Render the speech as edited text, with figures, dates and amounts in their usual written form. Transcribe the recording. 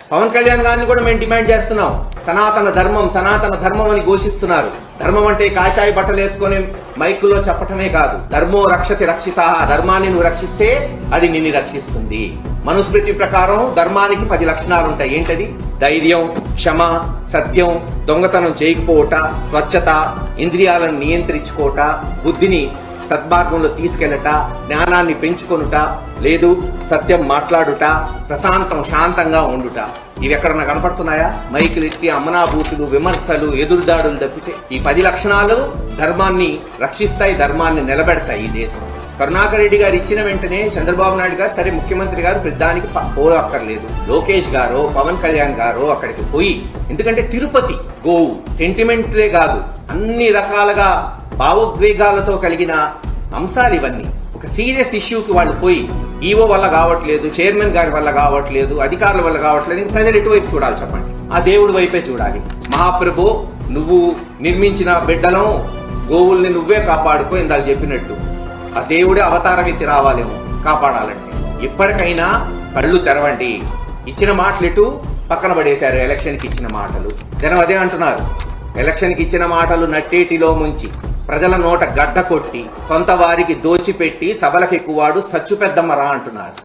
పవన్ కళ్యాణ్ గారిని కూడా మేము డిమాండ్ చేస్తున్నాం. సనాతన ధర్మం అని ఘోషిస్తున్నారు. ధర్మం అంటే కాషాయ బట్టలు వేసుకొని మైకుల్లో చెప్పటమే కాదు. ధర్మో రక్షతి రక్షిత, ధర్మాన్ని నువ్వు రక్షిస్తే అది నిన్ను రక్షిస్తుంది. మనుస్మృతి ప్రకారం ధర్మానికి 10 లక్షణాలు ఉంటాయి. ఏంటది? ధైర్యం, క్షమ, సత్యం, దొంగతనం చేయకపోవట, స్వచ్ఛత, ఇంద్రియాలను నియంత్రించుకోవట, బుద్ధిని సద్మార్గంలో తీసుకెళ్లట, జ్ఞానాన్ని పెంచుకొనుట, లేదు సత్యం మాట్లాడుట, ప్రశాంతం శాంతంగా ఉండుట. ఇవి ఎక్కడన్నా కనపడుతున్నాయా? మైకులు ఎత్తి అమనాభూతులు, విమర్శలు, ఎదురుదాడులు తప్పితే ఈ 10 లక్షణాలు ధర్మాన్ని రక్షిస్తాయి, ధర్మాన్ని నిలబెడతాయి. ఈ దేశం కరుణాకర్ రెడ్డి గారు ఇచ్చిన వెంటనే చంద్రబాబు నాయుడు గారు సరే ముఖ్యమంత్రి గారు ప్రతిదానికి పోలక్కర్లేదు, లోకేష్ గారో పవన్ కళ్యాణ్ గారో అక్కడికి పోయి, ఎందుకంటే తిరుపతి గోవు సెంటిమెంట్లే కాదు, అన్ని రకాలుగా భావోద్వేగాలతో కలిగిన అంశాలు ఇవన్నీ. ఒక సీరియస్ ఇష్యూకి వాళ్ళు పోయి ఈవో వల్ల కావట్లేదు, చైర్మన్ గారి వల్ల కావట్లేదు, అధికారుల వల్ల కావట్లేదు, ఇంక ప్రజలు ఎటువైపు చూడాలి చెప్పండి? ఆ దేవుడి వైపే చూడాలి. మహాప్రభు నువ్వు నిర్మించిన బిడ్డలం గోవుల్ని నువ్వే కాపాడుకో ఇందాక చెప్పినట్టు. ఆ దేవుడే అవతారం ఎత్తి రావాలేమో కాపాడాలంటే. ఇప్పటికైనా కళ్ళు తెరవండి. ఇచ్చిన మాటలు ఇటు పక్కన పడేశారు. ఎలక్షన్కి ఇచ్చిన మాటలు జనం అదే అంటున్నారు. ఎలక్షన్కి ఇచ్చిన మాటలు నట్టేటిలో ముంచి ప్రజల నోట గడ్డ కొట్టి సొంత వారికి దోచిపెట్టి సభలకెక్కువాడు సచ్చు పెద్దమ్మరా అంటున్నారు.